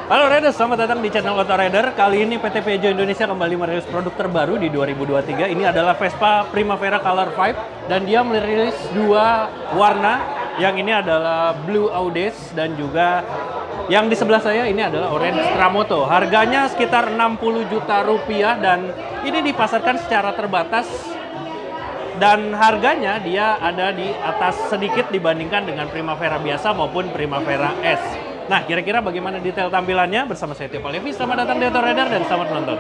Halo Riders, selamat datang di channel Auto Rider. Kali ini PT Piaggio Indonesia kembali merilis produk terbaru di 2023. Ini adalah Vespa Primavera Color 5 dan dia merilis dua warna. Yang ini adalah Blue Audace dan juga yang di sebelah saya ini adalah Orange Tramoto. Harganya sekitar 60 juta rupiah dan ini dipasarkan secara terbatas. Dan harganya dia ada di atas sedikit dibandingkan dengan Primavera biasa maupun Primavera S. Nah, kira-kira bagaimana detail tampilannya? Bersama saya Tio Palevi, selamat datang di Auto Rider dan selamat menonton.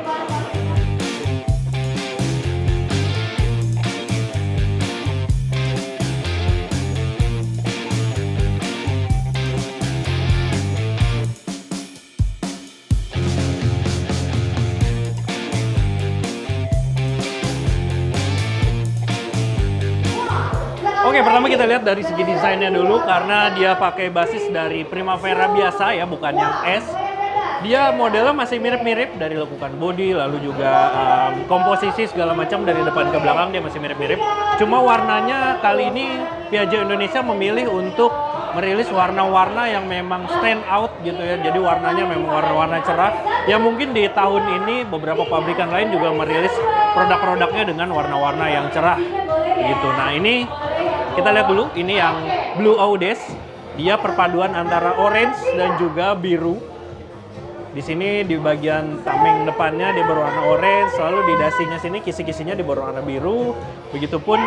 Oke, pertama kita lihat dari segi desainnya dulu karena dia pakai basis dari Primavera biasa ya, bukan yang S. Dia modelnya masih mirip-mirip dari lekukan bodi, lalu juga komposisi segala macam dari depan ke belakang dia masih mirip-mirip. Cuma warnanya kali ini Piaggio Indonesia memilih untuk merilis warna-warna yang memang stand out gitu ya. Jadi warnanya memang warna-warna cerah. Ya mungkin di tahun ini beberapa pabrikan lain juga merilis produk-produknya dengan warna-warna yang cerah gitu. Nah, ini kita lihat dulu, ini yang Blue Audace. Dia perpaduan antara orange dan juga biru. Di sini di bagian tameng depannya dia berwarna orange, lalu di dasinya sini kisi-kisinya dia berwarna biru. Begitupun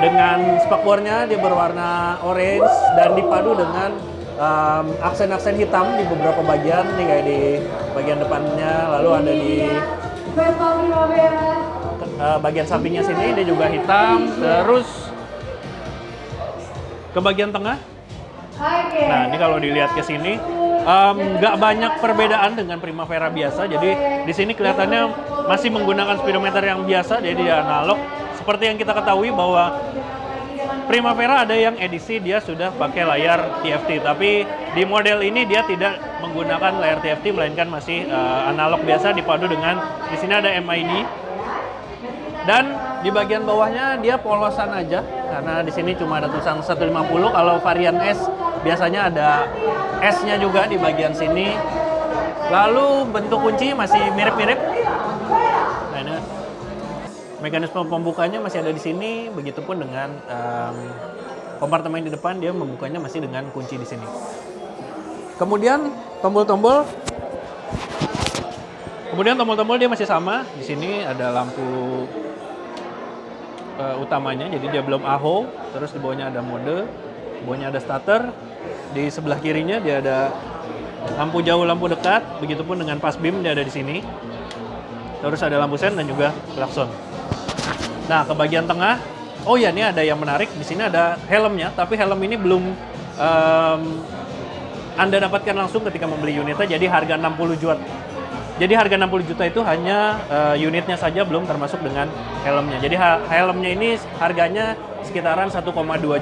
dengan spakbornya dia berwarna orange dan dipadu dengan aksen-aksen hitam di beberapa bagian. Nih kayak di bagian depannya, lalu ada di bagian sampingnya sini dia juga hitam. Terus ke bagian tengah. Nah, ini kalau dilihat ke sini nggak banyak perbedaan dengan Primavera biasa. Jadi di sini kelihatannya masih menggunakan speedometer yang biasa, jadi dia analog. Seperti yang kita ketahui bahwa Primavera ada yang edisi dia sudah pakai layar TFT, tapi di model ini dia tidak menggunakan layar TFT melainkan masih analog biasa dipadu dengan di sini ada MID. Dan di bagian bawahnya dia polosan aja karena di sini cuma ada tulisan 150. Kalau varian S biasanya ada S-nya juga di bagian sini. Lalu bentuk kunci masih mirip-mirip. Nah, ini mekanisme pembukanya masih ada di sini. Begitupun dengan kompartemen di depan dia membukanya masih dengan kunci di sini. Kemudian tombol-tombol dia masih sama. Di sini ada lampu utamanya, jadi dia belum AHO. Terus di bawahnya ada mode, di bawahnya ada starter. Di sebelah kirinya dia ada lampu jauh, lampu dekat. Begitupun dengan pas beam dia ada di sini. Terus ada lampu sen dan juga klakson. Nah, ke bagian tengah, oh ya, ini ada yang menarik. Di sini ada helmnya, tapi helm ini belum Anda dapatkan langsung ketika membeli unitnya. Jadi harga 60 juta. Jadi harga 60 juta itu hanya unitnya saja, belum termasuk dengan helmnya. Jadi helmnya ini harganya sekitaran 1,2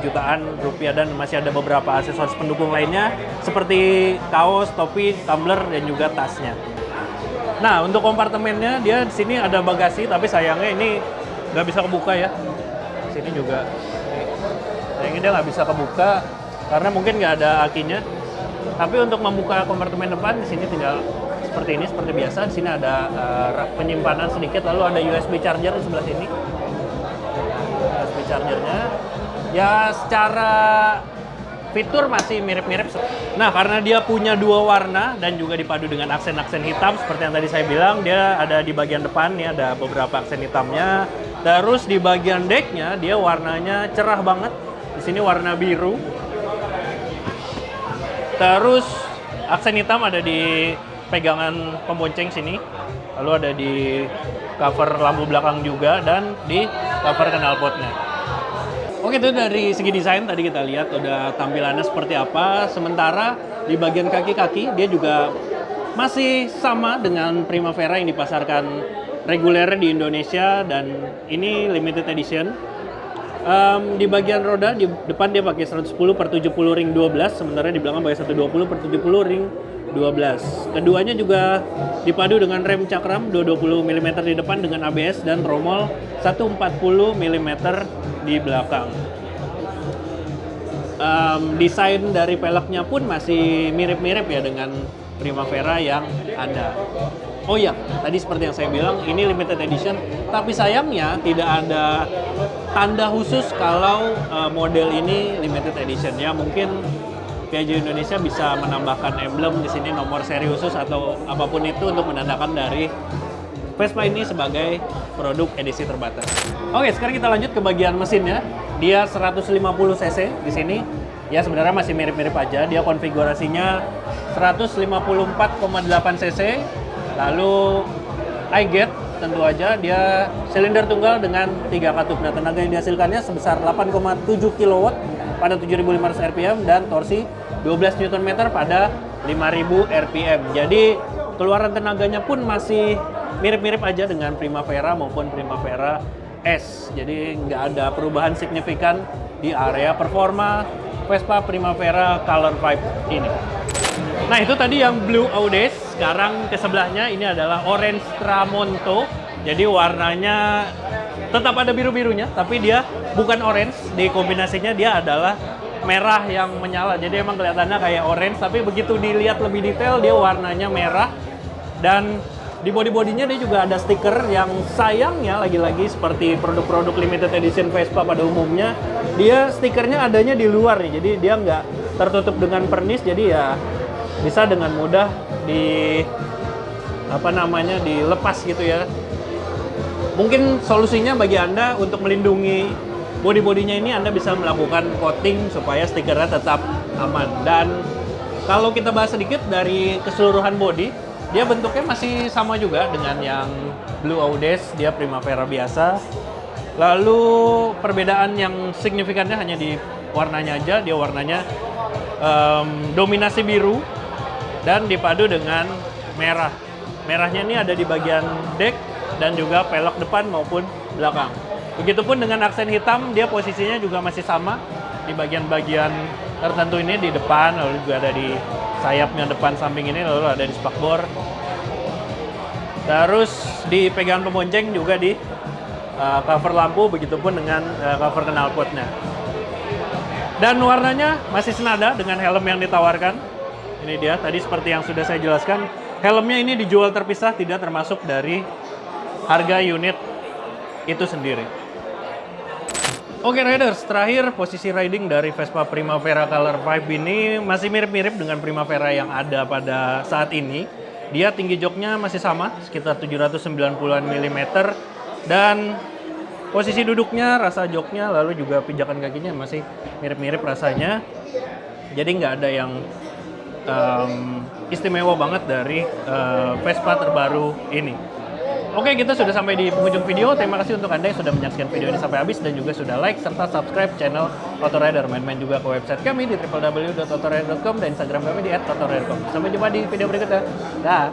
jutaan rupiah dan masih ada beberapa aksesoris pendukung lainnya seperti kaos, topi, tumbler, dan juga tasnya. Nah, untuk kompartemennya dia di sini ada bagasi, tapi sayangnya ini nggak bisa kebuka ya. Di sini juga, sayangnya dia nggak bisa kebuka karena mungkin nggak ada akinya. Tapi untuk membuka kompartemen depan di sini tinggal seperti ini, seperti biasa. Di sini ada penyimpanan sedikit, lalu ada USB charger di sebelah sini. USB chargernya, ya secara fitur masih mirip-mirip. Nah, karena dia punya dua warna dan juga dipadu dengan aksen-aksen hitam, seperti yang tadi saya bilang, dia ada di bagian depan, nih ada beberapa aksen hitamnya. Terus di bagian decknya, dia warnanya cerah banget. Di sini warna biru. Terus aksen hitam ada di pegangan pembonceng sini, lalu ada di cover lampu belakang juga dan di cover knalpotnya. Oke, itu dari segi desain tadi kita lihat udah tampilannya seperti apa. Sementara di bagian kaki-kaki dia juga masih sama dengan Primavera yang dipasarkan reguler di Indonesia dan ini limited edition. Di bagian roda di depan dia pakai 110/70 ring 12, sementara di belakang pakai 120/70 ring 12. Keduanya juga dipadu dengan rem cakram 220 mm di depan dengan ABS dan tromol 140 mm di belakang. Desain dari peleknya pun masih mirip-mirip ya dengan Primavera yang ada. Oh iya, tadi seperti yang saya bilang, ini limited edition, tapi sayangnya tidak ada tanda khusus kalau model ini limited edition. Ya mungkin Piaggio Indonesia bisa menambahkan emblem di sini, nomor seri khusus atau apapun itu untuk menandakan dari Vespa ini sebagai produk edisi terbatas. Oke, sekarang kita lanjut ke bagian mesinnya. Dia 150 cc di sini. Ya sebenarnya masih mirip-mirip aja. Dia konfigurasinya 154,8 cc. Lalu iGate tentu aja dia silinder tunggal dengan 3 katup. Nah, tenaga yang dihasilkannya sebesar 8,7 kW pada 7.500 rpm dan torsi 12 Nm pada 5.000 rpm. Jadi keluaran tenaganya pun masih mirip-mirip aja dengan Primavera maupun Primavera S. Jadi nggak ada perubahan signifikan di area performa Vespa Primavera Color Vibe ini. Nah itu tadi yang Blue Audace. Sekarang ke sebelahnya ini adalah Orange Tramonto. Jadi warnanya tetap ada biru-birunya, tapi dia bukan orange. Di kombinasinya dia adalah merah yang menyala. Jadi emang kelihatannya kayak orange, tapi begitu dilihat lebih detail dia warnanya merah. Dan di body-bodinya dia juga ada stiker yang sayangnya lagi-lagi seperti produk-produk limited edition Vespa pada umumnya, dia stikernya adanya di luar nih. Jadi dia nggak tertutup dengan pernis, jadi ya bisa dengan mudah dilepas gitu ya. Mungkin solusinya bagi Anda untuk melindungi body-bodinya ini, Anda bisa melakukan coating supaya stikernya tetap aman. Dan kalau kita bahas sedikit dari keseluruhan body, dia bentuknya masih sama juga dengan yang Blue Audace, dia Primavera biasa. Lalu perbedaan yang signifikannya hanya di warnanya aja, dia warnanya dominasi biru dan dipadu dengan merah. Merahnya ini ada di bagian deck dan juga pelek depan maupun belakang. Begitupun dengan aksen hitam, dia posisinya juga masih sama di bagian-bagian tertentu ini di depan, lalu juga ada di sayapnya depan samping ini, lalu ada di spakbor. Terus di pegangan pembonceng juga di cover lampu, begitupun dengan cover knalpotnya. Dan warnanya masih senada dengan helm yang ditawarkan. Ini dia, tadi seperti yang sudah saya jelaskan, helmnya ini dijual terpisah, tidak termasuk dari harga unit itu sendiri. Oke Riders, terakhir posisi riding dari Vespa Primavera Color Vibe ini masih mirip-mirip dengan Primavera yang ada pada saat ini. Dia tinggi joknya masih sama, sekitar 790-an mm. Dan posisi duduknya, rasa joknya, lalu juga pijakan kakinya masih mirip-mirip rasanya. Jadi nggak ada yang istimewa banget dari Vespa terbaru ini. Oke, kita sudah sampai di penghujung video. Terima kasih untuk Anda yang sudah menyaksikan video ini sampai habis dan juga sudah like serta subscribe channel Autorider. Main-main juga ke website kami di www.autorider.com dan Instagram kami di @autorider.com. Sampai jumpa di video berikutnya. Dah.